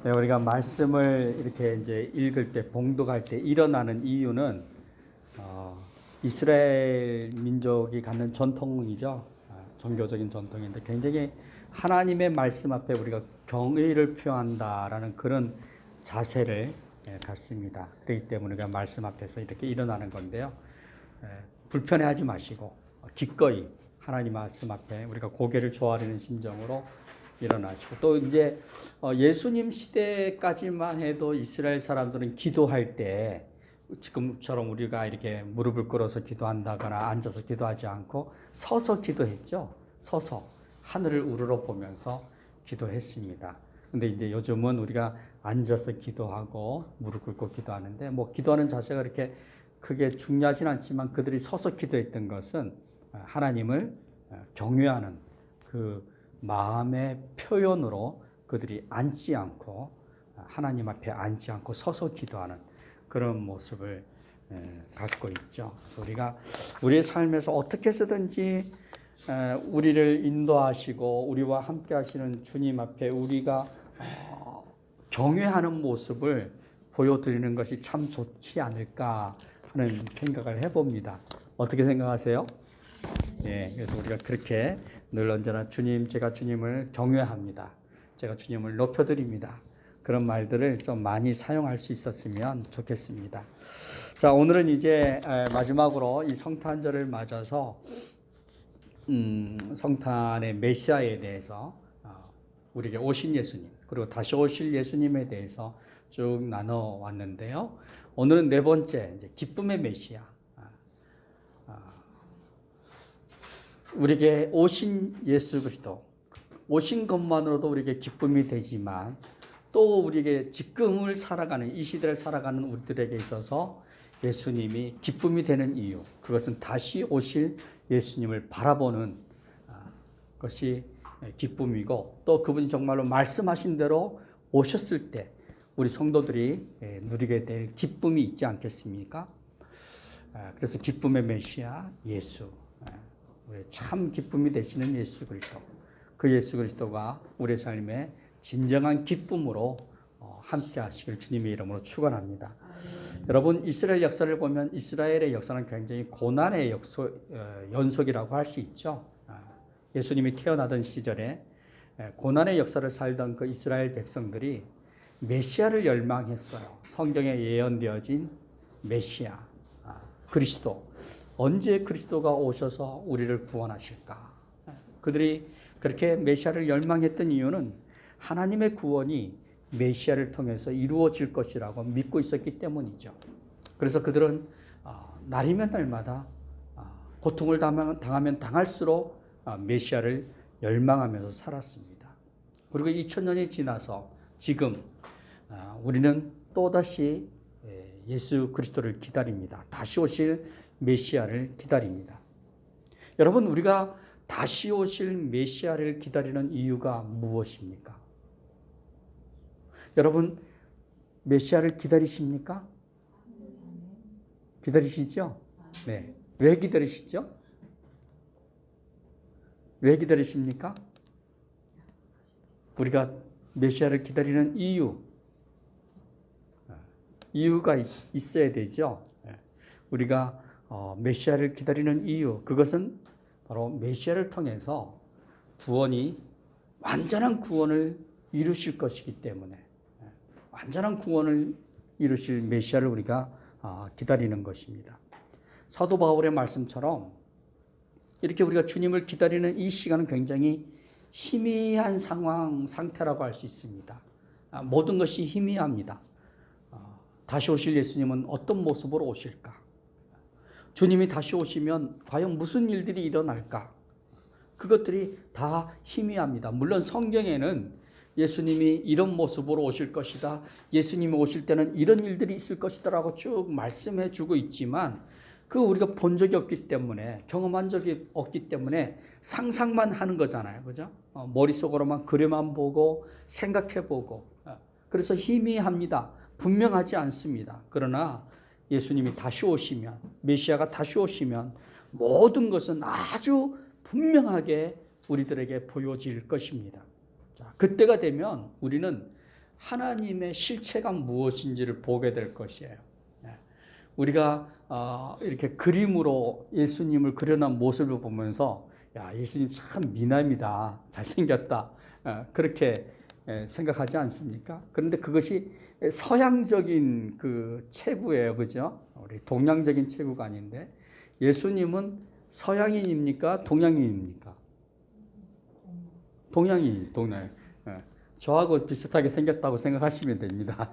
네, 우리가 말씀을 이렇게 이제 읽을 때, 봉독할 때 일어나는 이유는 이스라엘 민족이 갖는 전통이죠. 종교적인 전통인데 굉장히 하나님의 말씀 앞에 우리가 경의를 표한다라는 그런 자세를 갖습니다. 그렇기 때문에 우리가 말씀 앞에서 이렇게 일어나는 건데요. 불편해하지 마시고 기꺼이 하나님 말씀 앞에 우리가 고개를 조아리는 심정으로 일어나시고, 또 이제 예수님 시대까지만 해도 이스라엘 사람들은 기도할 때 지금처럼 우리가 이렇게 무릎을 꿇어서 기도한다거나 앉아서 기도하지 않고 서서 기도했죠. 서서 하늘을 우러러 보면서 기도했습니다. 근데 이제 요즘은 우리가 앉아서 기도하고 무릎 꿇고 기도하는데, 뭐 기도하는 자세가 그렇게 크게 중요하진 않지만 그들이 서서 기도했던 것은 하나님을 경외하는 그 마음의 표현으로 그들이 앉지 않고, 하나님 앞에 앉지 않고 서서 기도하는 그런 모습을 갖고 있죠. 우리가 우리의 삶에서 어떻게 해서든지 우리를 인도하시고 우리와 함께 하시는 주님 앞에 우리가 경외하는 모습을 보여드리는 것이 참 좋지 않을까 하는 생각을 해봅니다. 어떻게 생각하세요? 예, 그래서 우리가 그렇게 늘 언제나 주님, 제가 주님을 경외합니다. 제가 주님을 높여드립니다. 그런 말들을 좀 많이 사용할 수 있었으면 좋겠습니다. 자, 오늘은 이제 마지막으로 이 성탄절을 맞아서 성탄의 메시아에 대해서 우리에게 오신 예수님, 그리고 다시 오실 예수님에 대해서 쭉 나눠 왔는데요. 오늘은 네 번째, 이제 기쁨의 메시아. 우리에게 오신 예수 그리스도, 오신 것만으로도 우리에게 기쁨이 되지만 또 우리에게 지금을 살아가는, 이 시대를 살아가는 우리들에게 있어서 예수님이 기쁨이 되는 이유, 그것은 다시 오실 예수님을 바라보는 것이 기쁨이고, 또 그분이 정말로 말씀하신 대로 오셨을 때 우리 성도들이 누리게 될 기쁨이 있지 않겠습니까? 그래서 기쁨의 메시아 예수, 우리 참 기쁨이 되시는 예수 그리스도, 그 예수 그리스도가 우리의 삶에 진정한 기쁨으로 함께 하시길 주님의 이름으로 축원합니다. 여러분, 이스라엘 역사를 보면 이스라엘의 역사는 굉장히 고난의 연속이라고 할 수 있죠. 예수님이 태어나던 시절에 고난의 역사를 살던 그 이스라엘 백성들이 메시아를 열망했어요. 성경에 예언되어진 메시아, 그리스도. 언제 그리스도가 오셔서 우리를 구원하실까? 그들이 그렇게 메시아를 열망했던 이유는 하나님의 구원이 메시아를 통해서 이루어질 것이라고 믿고 있었기 때문이죠. 그래서 그들은 날이면 날마다 고통을 당하면 당할수록 메시아를 열망하면서 살았습니다. 그리고 2000년이 지나서 지금 우리는 또다시 예수 그리스도를 기다립니다. 다시 오실 메시아를 기다립니다. 여러분, 우리가 다시 오실 메시아를 기다리는 이유가 무엇입니까? 여러분, 메시아를 기다리십니까? 기다리시죠? 네. 왜 기다리시죠? 왜 기다리십니까? 우리가 메시아를 기다리는 이유가 있어야 되죠. 우리가 메시아를 기다리는 이유, 그것은 바로 메시아를 통해서 완전한 구원을 이루실 것이기 때문에, 완전한 구원을 이루실 메시아를 우리가 기다리는 것입니다. 사도 바울의 말씀처럼 이렇게 우리가 주님을 기다리는 이 시간은 굉장히 희미한 상태라고 할 수 있습니다. 모든 것이 희미합니다. 다시 오실 예수님은 어떤 모습으로 오실까? 주님이 다시 오시면 과연 무슨 일들이 일어날까? 그것들이 다 희미합니다. 물론 성경에는 예수님이 이런 모습으로 오실 것이다, 예수님이 오실 때는 이런 일들이 있을 것이다 라고 쭉 말씀해 주고 있지만, 그거 우리가 본 적이 없기 때문에, 경험한 적이 없기 때문에 상상만 하는 거잖아요. 그죠? 머릿속으로만 그려만 보고 생각해 보고, 그래서 희미합니다. 분명하지 않습니다. 그러나 예수님이 다시 오시면, 메시아가 다시 오시면 모든 것은 아주 분명하게 우리들에게 보여질 것입니다. 자, 그때가 되면 우리는 하나님의 실체가 무엇인지를 보게 될 것이에요. 우리가 이렇게 그림으로 예수님을 그려놓은 모습을 보면서 야, 예수님 참 미남이다, 잘생겼다, 그렇게 생각하지 않습니까? 그런데 그것이 서양적인 그 체구예요, 그죠? 우리 동양적인 체구가 아닌데 예수님은 서양인입니까? 동양인입니까? 동양인. 저하고 비슷하게 생겼다고 생각하시면 됩니다.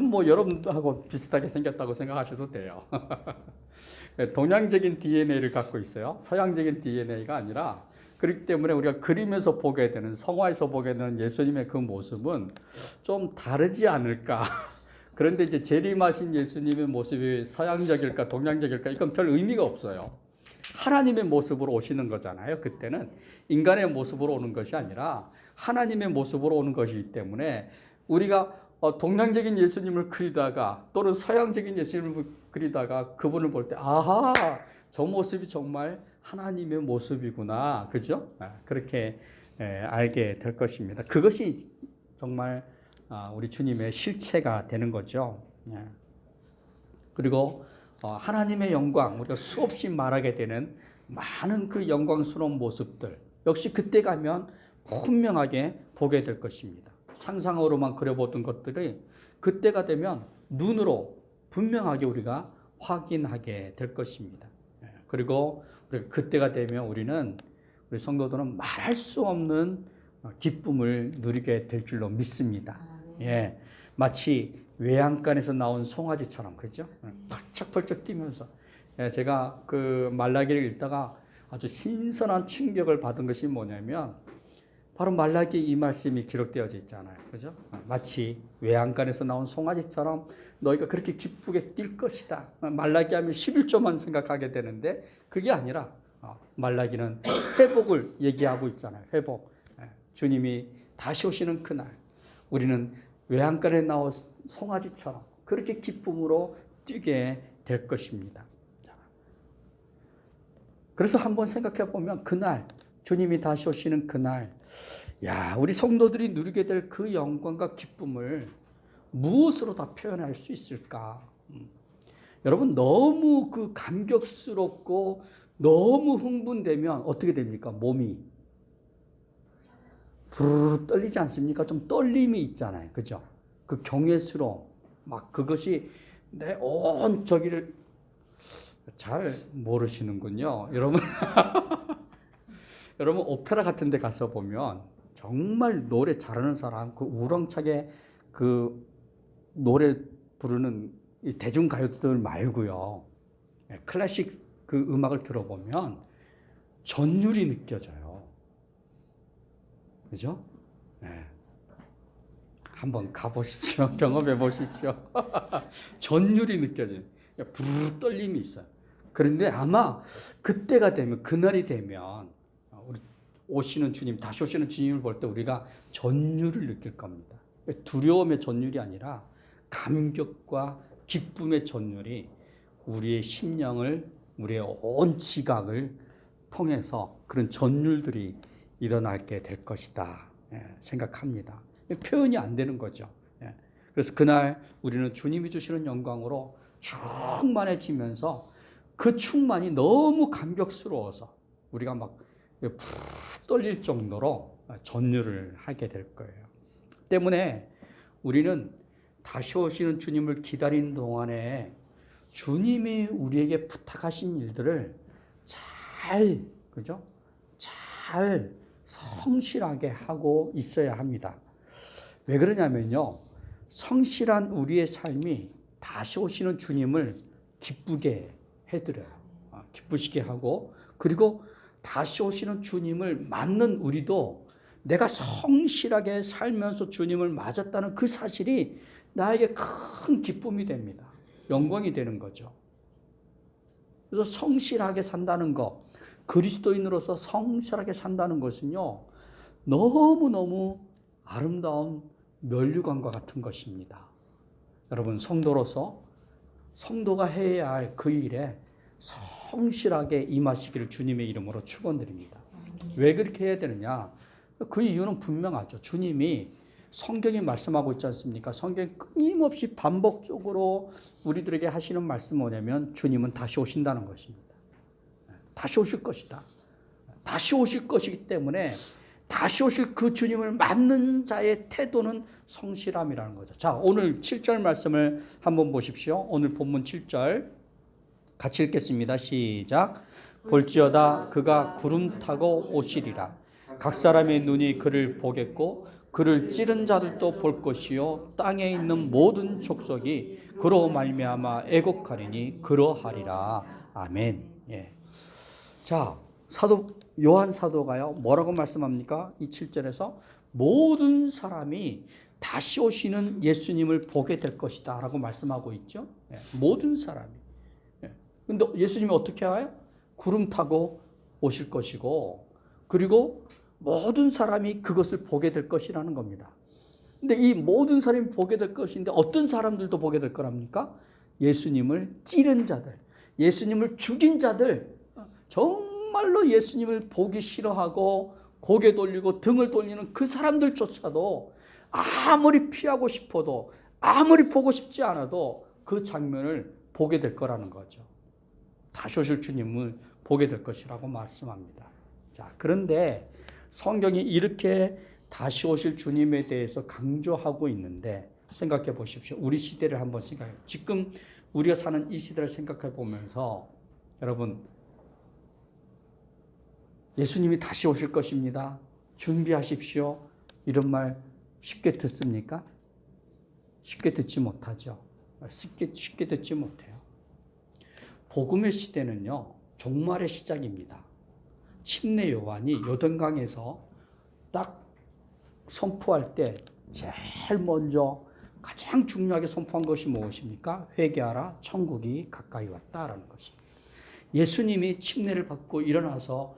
뭐 여러분하고 비슷하게 생겼다고 생각하셔도 돼요. 동양적인 DNA를 갖고 있어요. 서양적인 DNA가 아니라 그렇기 때문에 우리가 그림에서 보게 되는 성화에서 보게 되는 예수님의 그 모습은 좀 다르지 않을까. 그런데 이제 재림하신 예수님의 모습이 서양적일까 동양적일까 이건 별 의미가 없어요. 하나님의 모습으로 오시는 거잖아요. 그때는 인간의 모습으로 오는 것이 아니라 하나님의 모습으로 오는 것이기 때문에 우리가 동양적인 예수님을 그리다가 또는 서양적인 예수님을 그리다가 그분을 볼 때 아하, 저 모습이 정말 하나님의 모습이구나. 그죠? 그렇게 알게 될 것입니다. 그것이 정말 우리 주님의 실체가 되는 거죠. 그리고 하나님의 영광, 우리가 수없이 말하게 되는 많은 그 영광스러운 모습들 역시 그때 가면 분명하게 보게 될 것입니다. 상상으로만 그려보던 것들이 그때가 되면 눈으로 분명하게 우리가 확인하게 될 것입니다. 그리고 그때가 되면 우리 성도들은 말할 수 없는 기쁨을 누리게 될 줄로 믿습니다. 예, 마치 외양간에서 나온 송아지처럼, 그죠? 펄쩍펄쩍 뛰면서. 제가 그 말라기를 읽다가 아주 신선한 충격을 받은 것이 뭐냐면 바로 말라기 이 말씀이 기록되어져 있잖아요. 그죠? 마치 외양간에서 나온 송아지처럼 너희가 그렇게 기쁘게 뛸 것이다. 말라기 하면 11조만 생각하게 되는데 그게 아니라 말라기는 회복을 얘기하고 있잖아요. 회복. 주님이 다시 오시는 그날 우리는 외양간에 나온 송아지처럼 그렇게 기쁨으로 뛰게 될 것입니다. 그래서 한번 생각해 보면 그날 주님이 다시 오시는 그날 야, 우리 성도들이 누리게 될 그 영광과 기쁨을 무엇으로 다 표현할 수 있을까? 여러분 너무 그 감격스럽고 너무 흥분되면 어떻게 됩니까? 몸이 부르르 떨리지 않습니까? 좀 떨림이 있잖아요. 그죠? 그 경외스러움 막 그것이 내 온 저기를 잘 모르시는군요. 여러분 여러분 오페라 같은 데 가서 보면 정말 노래 잘하는 사람, 그 우렁차게 그 노래 부르는 이 대중가요들 말고요. 클래식 그 음악을 들어보면 전율이 느껴져요. 그죠? 네. 한번 가보십시오. 경험해 보십시오. 전율이 느껴져요. 부르르 떨림이 있어요. 그런데 아마 그때가 되면, 그날이 되면 우리 오시는 주님, 다시 오시는 주님을 볼 때 우리가 전율을 느낄 겁니다. 두려움의 전율이 아니라 감격과 기쁨의 전율이 우리의 심령을, 우리의 온 지각을 통해서 그런 전율들이 일어나게 될 것이다 생각합니다. 표현이 안 되는 거죠. 그래서 그날 우리는 주님이 주시는 영광으로 충만해지면서 그 충만이 너무 감격스러워서 우리가 막 푹 떨릴 정도로 전율을 하게 될 거예요. 때문에 우리는 다시 오시는 주님을 기다리는 동안에 주님이 우리에게 부탁하신 일들을 잘, 그죠? 잘 성실하게 하고 있어야 합니다. 왜 그러냐면요. 성실한 우리의 삶이 다시 오시는 주님을 기쁘게 해드려요. 기쁘시게 하고, 그리고 다시 오시는 주님을 맞는 우리도 내가 성실하게 살면서 주님을 맞았다는 그 사실이 나에게 큰 기쁨이 됩니다. 영광이 되는 거죠. 그래서 성실하게 산다는 것, 그리스도인으로서 성실하게 산다는 것은요, 너무너무 아름다운 면류관과 같은 것입니다. 여러분, 성도로서 성도가 해야 할 그 일에 성실하게 임하시기를 주님의 이름으로 축원드립니다. 왜 그렇게 해야 되느냐? 그 이유는 분명하죠. 주님이 성경이 말씀하고 있지 않습니까? 성경이 끊임없이 반복적으로 우리들에게 하시는 말씀은 뭐냐면 주님은 다시 오신다는 것입니다. 다시 오실 것이다. 다시 오실 것이기 때문에 다시 오실 그 주님을 맞는 자의 태도는 성실함이라는 거죠. 자, 오늘 7절 말씀을 한번 보십시오. 오늘 본문 7절 같이 읽겠습니다. 시작. 볼지어다 그가 구름 타고 오시리라. 각 사람의 눈이 그를 보겠고 그를 찌른 자들도 볼 것이요 땅에 있는 모든 족속이 그로 말미암아 애곡하리니 그러하리라. 아멘. 예. 자, 사도 요한 사도가요 뭐라고 말씀합니까? 이 7절에서 모든 사람이 다시 오시는 예수님을 보게 될 것이다 라고 말씀하고 있죠. 예, 모든 사람이. 예. 근데 예수님이 어떻게 와요? 구름 타고 오실 것이고 그리고 모든 사람이 그것을 보게 될 것이라는 겁니다. 근데 이 모든 사람이 보게 될 것인데 어떤 사람들도 보게 될 거랍니까? 예수님을 찌른 자들, 예수님을 죽인 자들, 정말로 예수님을 보기 싫어하고 고개 돌리고 등을 돌리는 그 사람들조차도 아무리 피하고 싶어도 아무리 보고 싶지 않아도 그 장면을 보게 될 거라는 거죠. 다시 오실 주님을 보게 될 것이라고 말씀합니다. 자, 그런데 성경이 이렇게 다시 오실 주님에 대해서 강조하고 있는데 생각해 보십시오. 우리 시대를 한번 생각해. 지금 우리가 사는 이 시대를 생각해 보면서 여러분 예수님이 다시 오실 것입니다. 준비하십시오. 이런 말 쉽게 듣습니까? 쉽게 듣지 못하죠. 쉽게 듣지 못해요. 복음의 시대는요. 종말의 시작입니다. 침례 요한이 요단강에서 딱 선포할 때 제일 먼저 가장 중요하게 선포한 것이 무엇입니까? 회개하라, 천국이 가까이 왔다라는 것입니다. 예수님이 침례를 받고 일어나서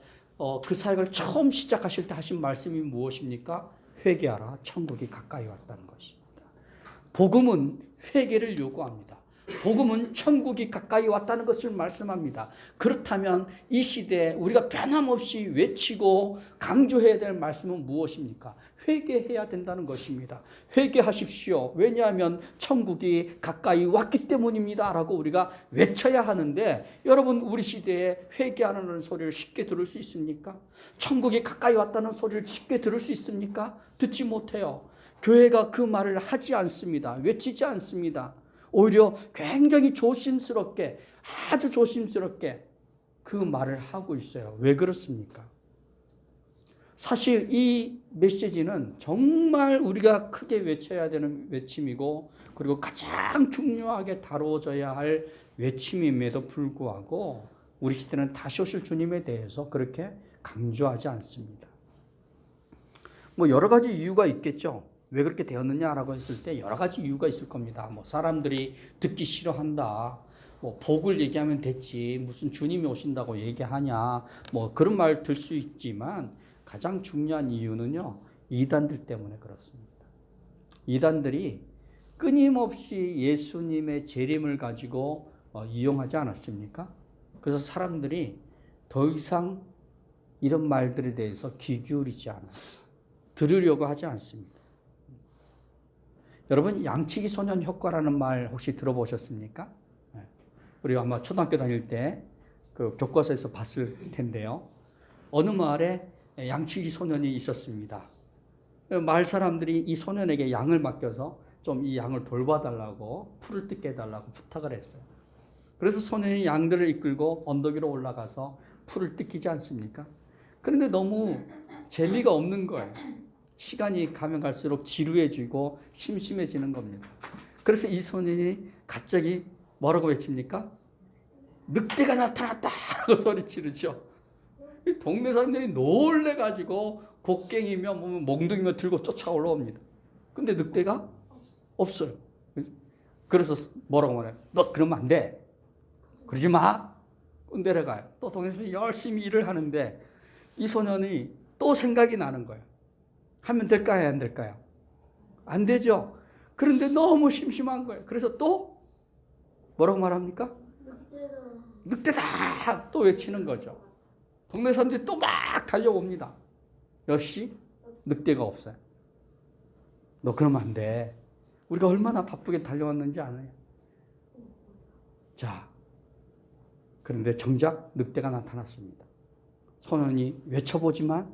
그 사역을 처음 시작하실 때 하신 말씀이 무엇입니까? 회개하라, 천국이 가까이 왔다는 것입니다. 복음은 회개를 요구합니다. 복음은 천국이 가까이 왔다는 것을 말씀합니다. 그렇다면 이 시대에 우리가 변함없이 외치고 강조해야 될 말씀은 무엇입니까? 회개해야 된다는 것입니다. 회개하십시오. 왜냐하면 천국이 가까이 왔기 때문입니다. 라고 우리가 외쳐야 하는데 여러분 우리 시대에 회개하는 소리를 쉽게 들을 수 있습니까? 천국이 가까이 왔다는 소리를 쉽게 들을 수 있습니까? 듣지 못해요. 교회가 그 말을 하지 않습니다. 외치지 않습니다. 오히려 굉장히 조심스럽게 아주 조심스럽게 그 말을 하고 있어요. 왜 그렇습니까? 사실 이 메시지는 정말 우리가 크게 외쳐야 되는 외침이고 그리고 가장 중요하게 다뤄져야 할 외침임에도 불구하고 우리 시대는 다시 오실 주님에 대해서 그렇게 강조하지 않습니다. 뭐 여러 가지 이유가 있겠죠. 왜 그렇게 되었느냐라고 했을 때 여러 가지 이유가 있을 겁니다. 뭐 사람들이 듣기 싫어한다. 뭐 복을 얘기하면 됐지. 무슨 주님이 오신다고 얘기하냐. 뭐 그런 말 들 수 있지만 가장 중요한 이유는요. 이단들 때문에 그렇습니다. 이단들이 끊임없이 예수님의 재림을 가지고 이용하지 않았습니까? 그래서 사람들이 더 이상 이런 말들에 대해서 귀 기울이지 않아요. 들으려고 하지 않습니다. 여러분 양치기 소년 효과라는 말 혹시 들어보셨습니까? 우리가 아마 초등학교 다닐 때 그 교과서에서 봤을 텐데요. 어느 마을에 양치기 소년이 있었습니다. 마을 사람들이 이 소년에게 양을 맡겨서 좀 이 양을 돌봐달라고 풀을 뜯게 해달라고 부탁을 했어요. 그래서 소년이 양들을 이끌고 언덕 위로 올라가서 풀을 뜯기지 않습니까? 그런데 너무 재미가 없는 거예요. 시간이 가면 갈수록 지루해지고 심심해지는 겁니다. 그래서 이 소년이 갑자기 뭐라고 외칩니까? 늑대가 나타났다라고 소리치르죠. 동네 사람들이 놀래가지고 곡괭이며 몽둥이며 들고 쫓아 올라옵니다. 근데 늑대가 없어요. 그래서 뭐라고 말해요? 너 그러면 안 돼. 그러지 마. 내려가요. 또 동네에서 열심히 일을 하는데 이 소년이 또 생각이 나는 거예요. 하면 될까요? 안 될까요? 안 되죠. 그런데 너무 심심한 거예요. 그래서 또 뭐라고 말합니까? 늑대다! 또 외치는 거죠. 동네 사람들이 또 막 달려옵니다. 몇 시? 늑대가 없어요. 너 그러면 안 돼. 우리가 얼마나 바쁘게 달려왔는지 아나요? 자, 그런데 정작 늑대가 나타났습니다. 소년이 외쳐보지만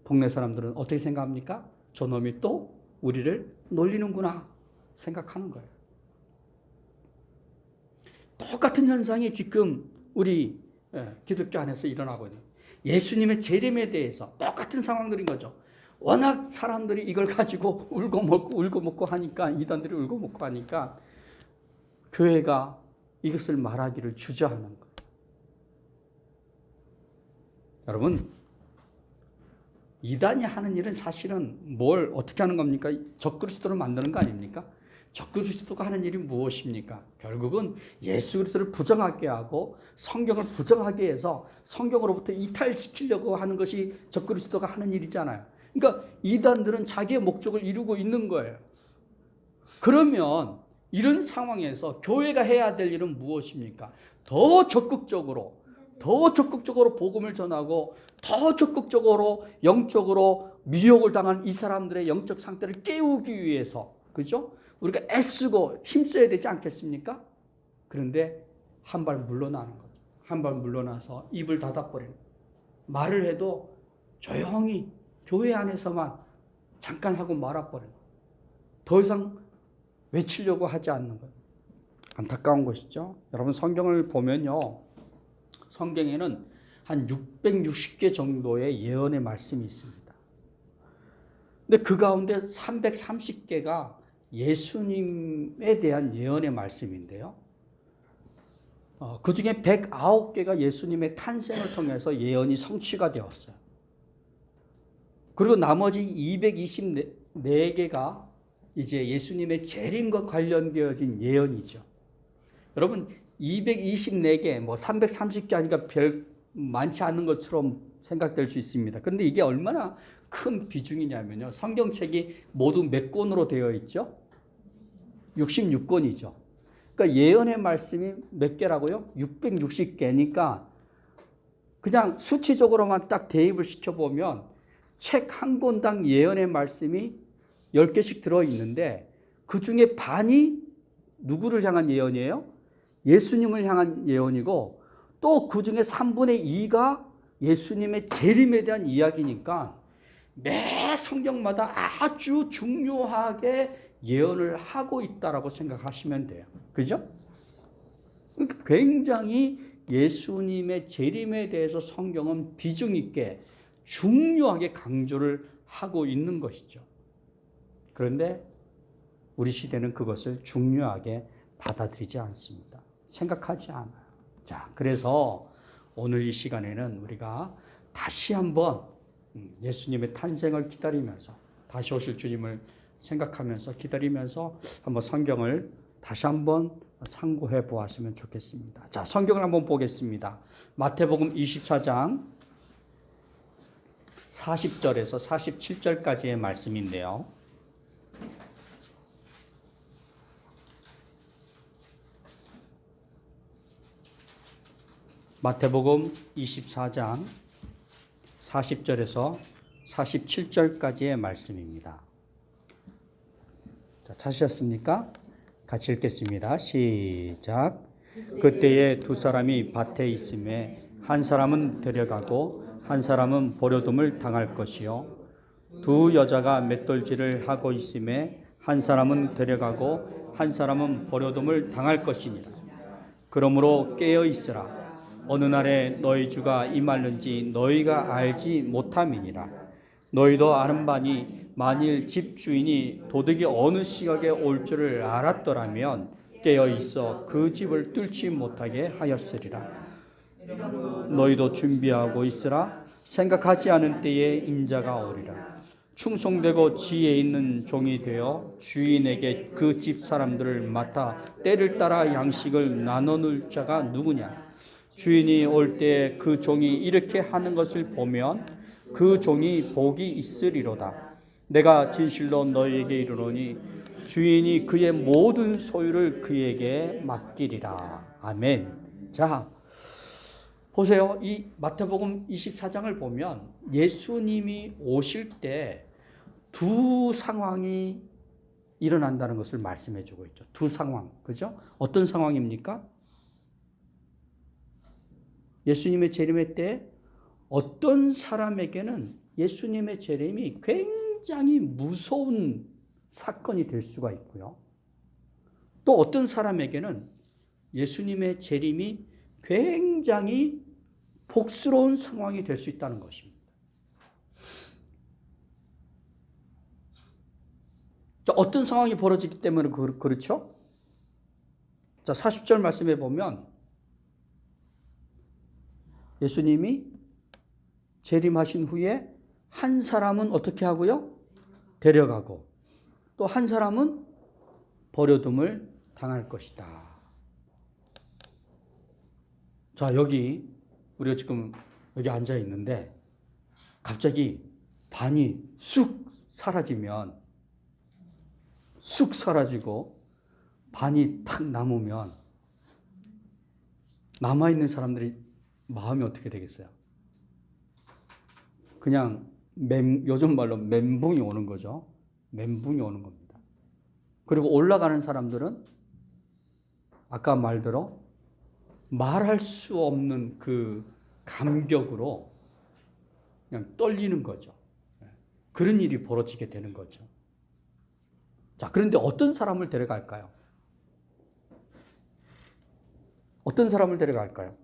동네 사람들은 어떻게 생각합니까? 저놈이 또 우리를 놀리는구나 생각하는 거예요. 똑같은 현상이 지금 우리 기독교 안에서 일어나고 있는 예수님의 재림에 대해서 똑같은 상황들인 거죠. 워낙 사람들이 이걸 가지고 울고 먹고 하니까, 이단들이 울고 먹고 하니까 교회가 이것을 말하기를 주저하는 거예요. 여러분, 이단이 하는 일은 사실은 뭘 어떻게 하는 겁니까? 적그리스도를 만드는 거 아닙니까? 적그리스도가 하는 일이 무엇입니까? 결국은 예수 그리스도를 부정하게 하고 성경을 부정하게 해서 성경으로부터 이탈시키려고 하는 것이 적그리스도가 하는 일이잖아요. 그러니까 이단들은 자기의 목적을 이루고 있는 거예요. 그러면 이런 상황에서 교회가 해야 될 일은 무엇입니까? 더 적극적으로 복음을 전하고 더 적극적으로 영적으로 미혹을 당한 이 사람들의 영적 상태를 깨우기 위해서, 그죠? 우리가 애쓰고 힘써야 되지 않겠습니까? 그런데 한 발 물러나는 거죠. 한 발 물러나서 입을 닫아버리는 거예요. 말을 해도 조용히 교회 안에서만 잠깐 하고 말아버리는 거예요. 더 이상 외치려고 하지 않는 거예요. 안타까운 것이죠. 여러분, 성경을 보면요, 성경에는 한 660개 정도의 예언의 말씀이 있습니다. 근데 그 가운데 330개가 예수님에 대한 예언의 말씀인데요. 그 중에 109개가 예수님의 탄생을 통해서 예언이 성취가 되었어요. 그리고 나머지 224개가 이제 예수님의 재림과 관련되어진 예언이죠. 여러분, 224개, 330개 하니까 별 많지 않은 것처럼 생각될 수 있습니다. 그런데 이게 얼마나 큰 비중이냐면요. 성경책이 모두 몇 권으로 되어 있죠? 66권이죠. 그러니까 예언의 말씀이 몇 개라고요? 660개니까 그냥 수치적으로만 딱 대입을 시켜보면 책 한 권당 예언의 말씀이 10개씩 들어있는데 그 중에 반이 누구를 향한 예언이에요? 예수님을 향한 예언이고 또 그 중에 3분의 2가 예수님의 재림에 대한 이야기니까 매 성경마다 아주 중요하게 예언을 하고 있다라고 생각하시면 돼요. 그죠? 굉장히 예수님의 재림에 대해서 성경은 비중 있게 중요하게 강조를 하고 있는 것이죠. 그런데 우리 시대는 그것을 중요하게 받아들이지 않습니다. 생각하지 않아요. 자, 그래서 오늘 이 시간에는 우리가 다시 한번 예수님의 탄생을 기다리면서, 다시 오실 주님을 생각하면서 기다리면서 한번 성경을 다시 한번 상고해 보았으면 좋겠습니다. 자, 성경을 한번 보겠습니다. 마태복음 24장 40절에서 47절까지의 말씀인데요. 마태복음 24장 40절에서 47절까지의 말씀입니다. 자, 찾으셨습니까? 같이 읽겠습니다. 시작. 그때에 두 사람이 밭에 있음에 한 사람은 데려가고 한 사람은 버려둠을 당할 것이요 두 여자가 맷돌질을 하고 있음에 한 사람은 데려가고 한 사람은 버려둠을 당할 것이니라. 그러므로 깨어 있으라. 어느 날에 너희 주가 임하는지 너희가 알지 못함이니라. 너희도 아는 바니 만일 집주인이 도둑이 어느 시각에 올 줄을 알았더라면 깨어 있어 그 집을 뚫지 못하게 하였으리라. 너희도 준비하고 있으라. 생각하지 않은 때에 인자가 오리라. 충성되고 지혜 있는 종이 되어 주인에게 그 집 사람들을 맡아 때를 따라 양식을 나눠줄 자가 누구냐? 주인이 올 때 그 종이 이렇게 하는 것을 보면 그 종이 복이 있으리로다. 내가 진실로 너희에게 이르노니 주인이 그의 모든 소유를 그에게 맡기리라. 아멘. 자, 보세요. 이 마태복음 24장을 보면 예수님이 오실 때 두 상황이 일어난다는 것을 말씀해 주고 있죠. 두 상황. 그죠? 어떤 상황입니까? 예수님의 재림의 때 어떤 사람에게는 예수님의 재림이 굉장히 무서운 사건이 될 수가 있고요. 또 어떤 사람에게는 예수님의 재림이 굉장히 복스러운 상황이 될 수 있다는 것입니다. 자, 어떤 상황이 벌어지기 때문에 그렇죠? 자, 40절 말씀해 보면 예수님이 재림하신 후에 한 사람은 어떻게 하고요? 데려가고 또 한 사람은 버려둠을 당할 것이다. 자, 여기 우리가 지금 여기 앉아 있는데 갑자기 반이 쑥 사라지고 반이 탁 남으면 남아있는 사람들이 마음이 어떻게 되겠어요? 그냥 요즘 말로 멘붕이 오는 거죠. 멘붕이 오는 겁니다. 그리고 올라가는 사람들은 아까 말대로 말할 수 없는 그 감격으로 그냥 떨리는 거죠. 그런 일이 벌어지게 되는 거죠. 자, 그런데 어떤 사람을 데려갈까요? 어떤 사람을 데려갈까요?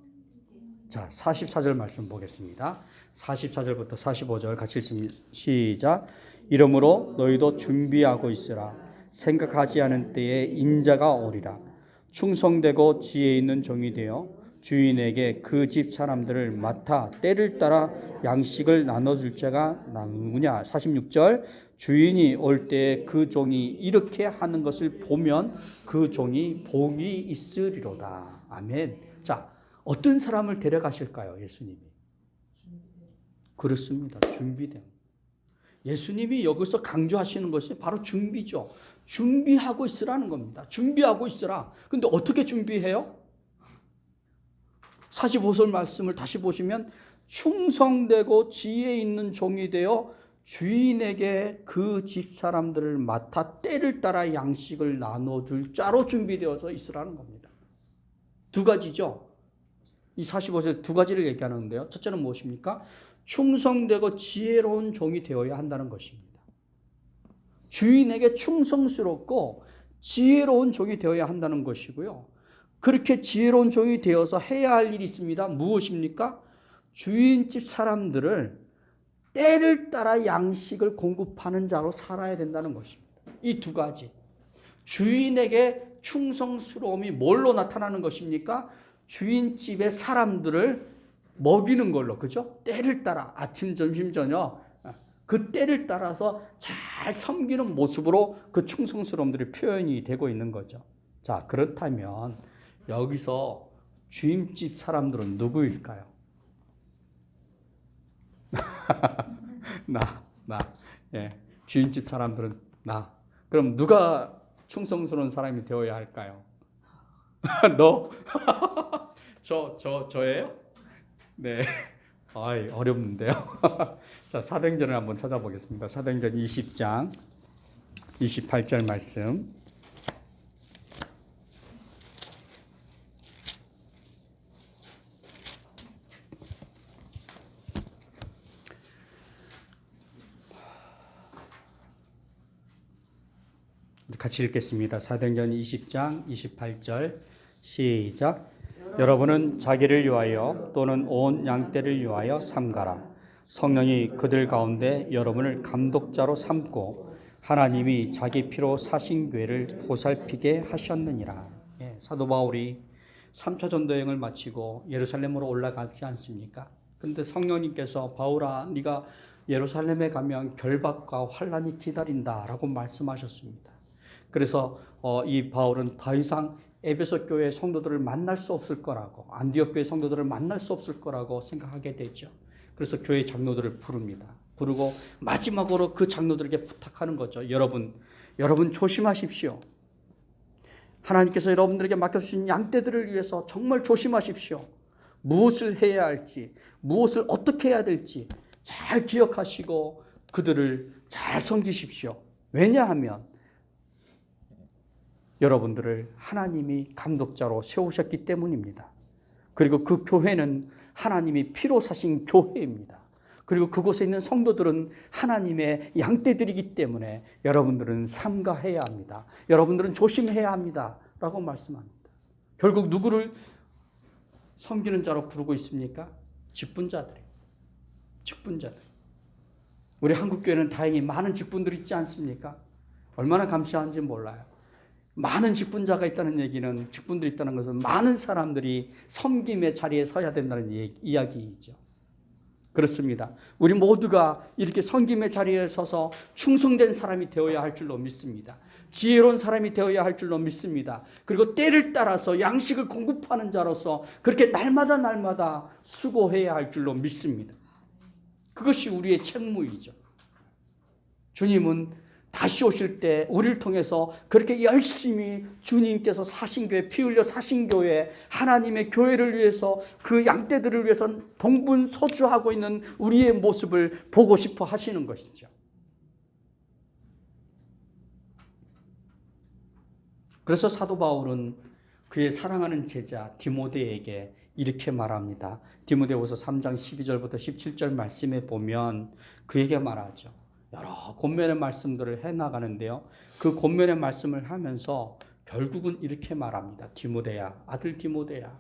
자, 44절 말씀 보겠습니다. 44절부터 45절 같이 읽습니다. 시작. 이러므로 너희도 준비하고 있으라. 생각하지 않은 때에 인자가 오리라. 충성되고 지혜 있는 종이 되어 주인에게 그 집 사람들을 맡아 때를 따라 양식을 나눠줄 자가 누구냐. 46절. 주인이 올 때에 그 종이 이렇게 하는 것을 보면 그 종이 복이 있으리로다. 아멘. 자, 어떤 사람을 데려가실까요, 예수님이? 그렇습니다. 준비된. 예수님이 여기서 강조하시는 것이 바로 준비죠. 준비하고 있으라는 겁니다. 준비하고 있으라. 근데 어떻게 준비해요? 45절 말씀을 다시 보시면 충성되고 지혜 있는 종이 되어 주인에게 그 집사람들을 맡아 때를 따라 양식을 나눠줄 자로 준비되어서 있으라는 겁니다. 두 가지죠. 이 45절 두 가지를 얘기하는데요. 첫째는 무엇입니까? 충성되고 지혜로운 종이 되어야 한다는 것입니다. 주인에게 충성스럽고 지혜로운 종이 되어야 한다는 것이고요. 그렇게 지혜로운 종이 되어서 해야 할 일이 있습니다. 무엇입니까? 주인집 사람들을 때를 따라 양식을 공급하는 자로 살아야 된다는 것입니다. 이 두 가지. 주인에게 충성스러움이 뭘로 나타나는 것입니까? 주인집의 사람들을 먹이는 걸로, 그죠? 때를 따라 아침, 점심, 저녁 그 때를 따라서 잘 섬기는 모습으로 그 충성스러움들이 표현이 되고 있는 거죠. 자, 그렇다면 여기서 주인집 사람들은 누구일까요? 예, 주인집 사람들은 나. 그럼 누가 충성스러운 사람이 되어야 할까요? 너? 저예요? 네. 아이, 어렵는데요. 자, 사도행전을 한번 찾아보겠습니다. 사도행전 20장 28절 말씀. 같이 읽겠습니다. 사도행전 20장 28절 시작. 여러분은 자기를 위하여 또는 온 양떼를 위하여 삼가라. 성령이 그들 가운데 여러분을 감독자로 삼고 하나님이 자기 피로 사신 교회를 보살피게 하셨느니라. 예, 사도 바울이 3차 전도여행을 마치고 예루살렘으로 올라가지 않습니까? 근데 성령님께서 바울아, 네가 예루살렘에 가면 결박과 환란이 기다린다라고 말씀하셨습니다. 그래서 이 바울은 더 이상 에베소 교회 성도들을 만날 수 없을 거라고, 안디옥 교회 성도들을 만날 수 없을 거라고 생각하게 되죠. 그래서 교회 장로들을 부릅니다. 부르고 마지막으로 그 장로들에게 부탁하는 거죠. 여러분 조심하십시오. 하나님께서 여러분들에게 맡겨주신 양떼들을 위해서 정말 조심하십시오. 무엇을 해야 할지, 무엇을 어떻게 해야 될지 잘 기억하시고 그들을 잘 섬기십시오. 왜냐하면 여러분들을 하나님이 감독자로 세우셨기 때문입니다. 그리고 그 교회는 하나님이 피로 사신 교회입니다. 그리고 그곳에 있는 성도들은 하나님의 양떼들이기 때문에 여러분들은 삼가해야 합니다. 여러분들은 조심해야 합니다. 라고 말씀합니다. 결국 누구를 섬기는 자로 부르고 있습니까? 직분자들이에요. 직분자들. 우리 한국교회는 다행히 많은 직분들이 있지 않습니까? 얼마나 감사한지 몰라요. 많은 직분자가 있다는 얘기는, 직분들이 있다는 것은 많은 사람들이 섬김의 자리에 서야 된다는 이야기이죠. 그렇습니다. 우리 모두가 이렇게 섬김의 자리에 서서 충성된 사람이 되어야 할 줄로 믿습니다. 지혜로운 사람이 되어야 할 줄로 믿습니다. 그리고 때를 따라서 양식을 공급하는 자로서 그렇게 날마다 수고해야 할 줄로 믿습니다. 그것이 우리의 책무이죠. 주님은 다시 오실 때 우리를 통해서 그렇게 열심히 주님께서 사신 교회, 피 흘려 사신 교회, 하나님의 교회를 위해서 그 양떼들을 위해서 동분서주하고 있는 우리의 모습을 보고 싶어 하시는 것이죠. 그래서 사도 바울은 그의 사랑하는 제자 디모데에게 이렇게 말합니다. 디모데후서 3장 12절부터 17절 말씀에 보면 그에게 말하죠. 여러 권면의 말씀들을 해나가는데요. 그 권면의 말씀을 하면서 결국은 이렇게 말합니다. 디모데야, 아들 디모데야,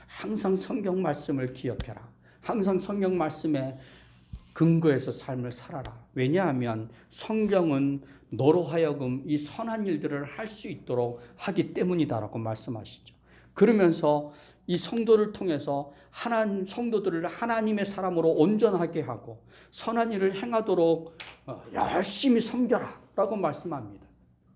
항상 성경 말씀을 기억해라. 항상 성경 말씀에 근거해서 삶을 살아라. 왜냐하면 성경은 너로 하여금 이 선한 일들을 할 수 있도록 하기 때문이다라고 말씀하시죠. 그러면서 이 성도를 통해서 성도들을 하나님의 사람으로 온전하게 하고 선한 일을 행하도록 열심히 섬겨라 라고 말씀합니다.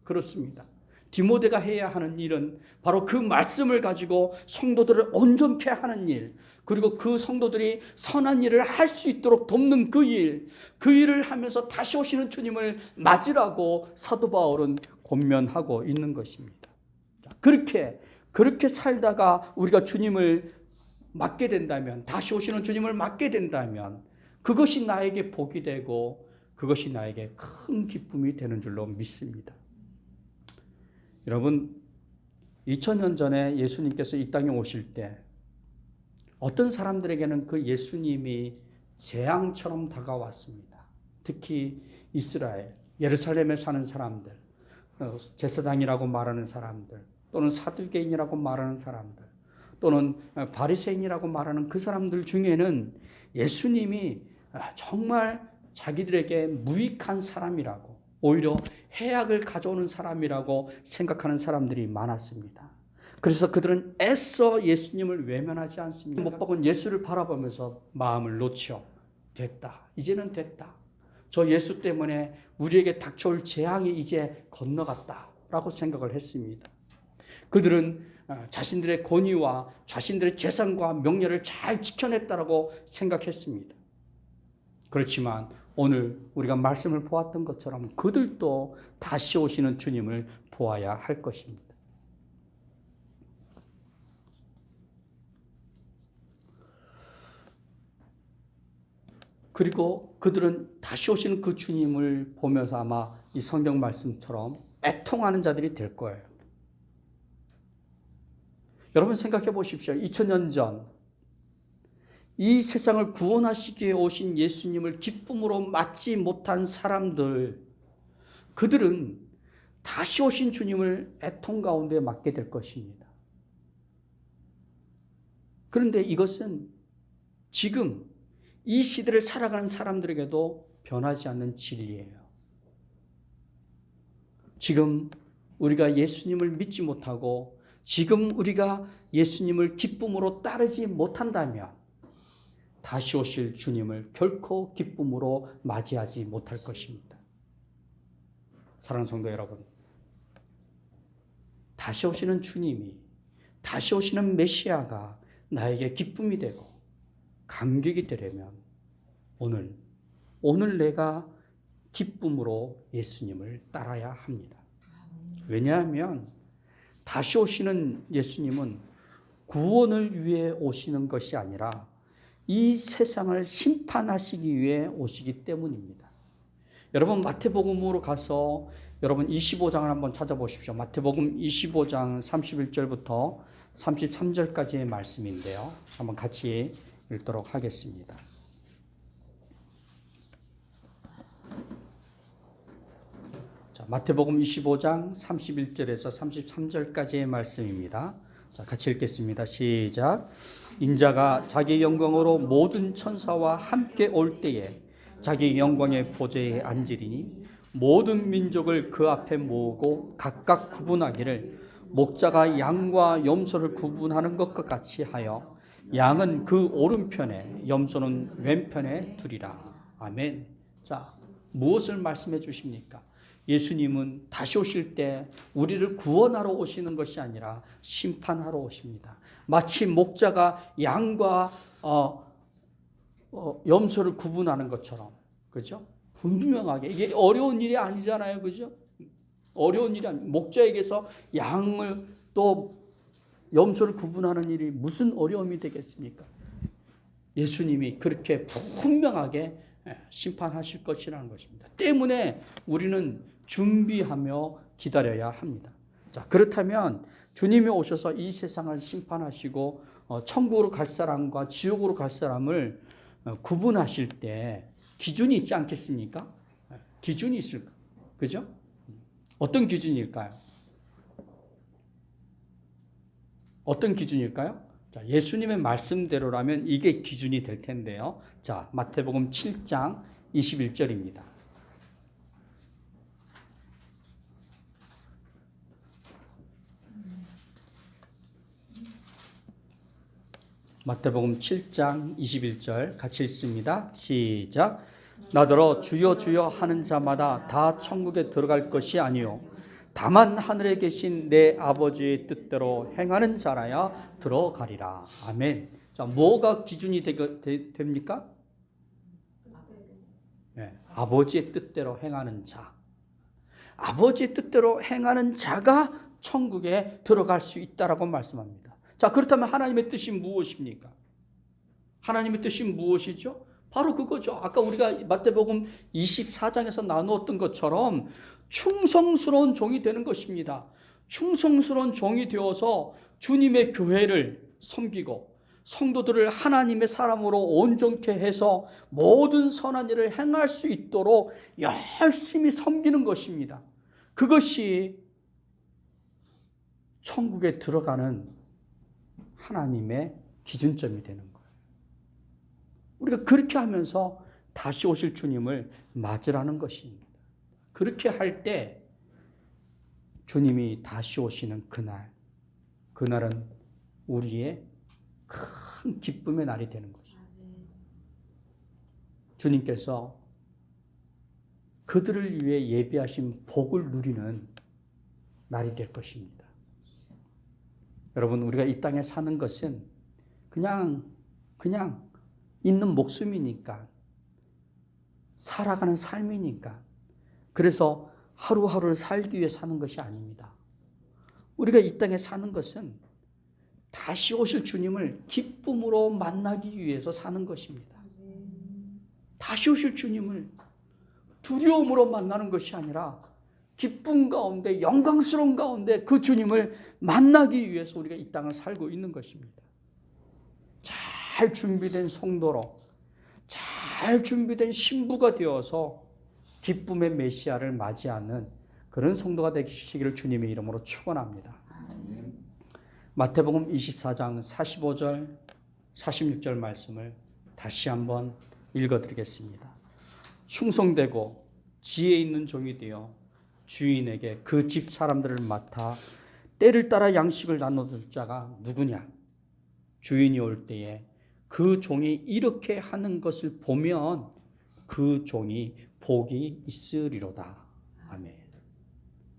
그렇습니다. 디모데가 해야 하는 일은 바로 그 말씀을 가지고 성도들을 온전케 하는 일, 그리고 그 성도들이 선한 일을 할 수 있도록 돕는 그 일을 하면서 다시 오시는 주님을 맞으라고 사도 바울은 권면하고 있는 것입니다. 그렇게 살다가 우리가 주님을 맞게 된다면, 다시 오시는 주님을 맞게 된다면 그것이 나에게 복이 되고 그것이 나에게 큰 기쁨이 되는 줄로 믿습니다. 여러분, 2000년 전에 예수님께서 이 땅에 오실 때 어떤 사람들에게는 그 예수님이 재앙처럼 다가왔습니다. 특히 이스라엘, 예루살렘에 사는 사람들, 제사장이라고 말하는 사람들, 또는 사두개인이라고 말하는 사람들, 또는 바리새인이라고 말하는 그 사람들 중에는 예수님이 정말 자기들에게 무익한 사람이라고, 오히려 해악을 가져오는 사람이라고 생각하는 사람들이 많았습니다. 그래서 그들은 애써 예수님을 외면하지 않습니다. 못 박은 예수를 바라보면서 마음을 놓죠. 됐다. 이제는 됐다. 저 예수 때문에 우리에게 닥쳐올 재앙이 이제 건너갔다 라고 생각을 했습니다. 그들은 자신들의 권위와 자신들의 재산과 명예를 잘 지켜냈다라고 생각했습니다. 그렇지만 오늘 우리가 말씀을 보았던 것처럼 그들도 다시 오시는 주님을 보아야 할 것입니다. 그리고 그들은 다시 오시는 그 주님을 보면서 아마 이 성경 말씀처럼 애통하는 자들이 될 거예요. 여러분 생각해 보십시오. 2000년 전 이 세상을 구원하시기에 오신 예수님을 기쁨으로 맞지 못한 사람들, 그들은 다시 오신 주님을 애통 가운데 맞게 될 것입니다. 그런데 이것은 지금 이 시대를 살아가는 사람들에게도 변하지 않는 진리예요. 지금 우리가 예수님을 믿지 못하고 지금 우리가 예수님을 기쁨으로 따르지 못한다면 다시 오실 주님을 결코 기쁨으로 맞이하지 못할 것입니다. 사랑하는 성도 여러분, 다시 오시는 주님이, 다시 오시는 메시아가 나에게 기쁨이 되고 감격이 되려면 오늘 내가 기쁨으로 예수님을 따라야 합니다. 왜냐하면 다시 오시는 예수님은 구원을 위해 오시는 것이 아니라 이 세상을 심판하시기 위해 오시기 때문입니다. 여러분 마태복음으로 가서 여러분 25장을 한번 찾아보십시오. 마태복음 25장 31절부터 33절까지의 말씀인데요. 한번 같이 읽도록 하겠습니다. 자, 마태복음 25장 31절에서 33절까지의 말씀입니다. 자, 같이 읽겠습니다. 시작. 인자가 자기 영광으로 모든 천사와 함께 올 때에 자기 영광의 보좌에 앉으리니 모든 민족을 그 앞에 모으고 각각 구분하기를 목자가 양과 염소를 구분하는 것과 같이 하여 양은 그 오른편에 염소는 왼편에 두리라. 아멘. 자, 무엇을 말씀해 주십니까? 예수님은 다시 오실 때 우리를 구원하러 오시는 것이 아니라 심판하러 오십니다. 마치 목자가 양과 염소를 구분하는 것처럼, 그죠? 분명하게 이게 어려운 일이 아니잖아요, 그죠? 어려운 일이 아니. 목자에게서 양을 또 염소를 구분하는 일이 무슨 어려움이 되겠습니까? 예수님이 그렇게 분명하게 심판하실 것이라는 것입니다. 때문에 우리는 준비하며 기다려야 합니다. 자, 그렇다면 주님이 오셔서 이 세상을 심판하시고 천국으로 갈 사람과 지옥으로 갈 사람을 구분하실 때 기준이 있지 않겠습니까? 기준이 있을까? 그죠? 어떤 기준일까요? 어떤 기준일까요? 자, 예수님의 말씀대로라면 이게 기준이 될 텐데요. 자, 마태복음 7장 21절입니다. 마태복음 7장 21절 같이 읽습니다. 시작. 나더러 주여 주여 하는 자마다 다 천국에 들어갈 것이 아니요 다만 하늘에 계신 내 아버지의 뜻대로 행하는 자라야 들어가리라. 아멘. 자, 뭐가 기준이 됩니까? 네, 아버지의 뜻대로 행하는 자. 아버지의 뜻대로 행하는 자가 천국에 들어갈 수 있다라고 말씀합니다. 자, 그렇다면 하나님의 뜻이 무엇입니까? 하나님의 뜻이 무엇이죠? 바로 그거죠. 아까 우리가 마태복음 24장에서 나누었던 것처럼 충성스러운 종이 되는 것입니다. 충성스러운 종이 되어서 주님의 교회를 섬기고 성도들을 하나님의 사람으로 온전케 해서 모든 선한 일을 행할 수 있도록 열심히 섬기는 것입니다. 그것이 천국에 들어가는 하나님의 기준점이 되는 거예요. 우리가 그렇게 하면서 다시 오실 주님을 맞으라는 것입니다. 그렇게 할 때 주님이 다시 오시는 그날은 우리의 큰 기쁨의 날이 되는 것입니다. 주님께서 그들을 위해 예비하신 복을 누리는 날이 될 것입니다. 여러분, 우리가 이 땅에 사는 것은 그냥 있는 목숨이니까, 살아가는 삶이니까, 그래서 하루하루를 살기 위해 사는 것이 아닙니다. 우리가 이 땅에 사는 것은 다시 오실 주님을 기쁨으로 만나기 위해서 사는 것입니다. 다시 오실 주님을 두려움으로 만나는 것이 아니라 기쁨 가운데, 영광스러운 가운데 그 주님을 만나기 위해서 우리가 이 땅을 살고 있는 것입니다. 잘 준비된 성도로, 잘 준비된 신부가 되어서 기쁨의 메시아를 맞이하는 그런 성도가 되시기를 주님의 이름으로 축원합니다. 마태복음 24장 45절, 46절 말씀을 다시 한번 읽어드리겠습니다. 충성되고 지혜 있는 종이 되어 주인에게 그 집 사람들을 맡아 때를 따라 양식을 나눠줄 자가 누구냐? 주인이 올 때에 그 종이 이렇게 하는 것을 보면 그 종이 복이 있으리로다. 아멘.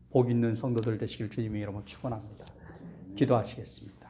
복 있는 성도들 되시길 주님의 이름으로 축원합니다. 기도하시겠습니다.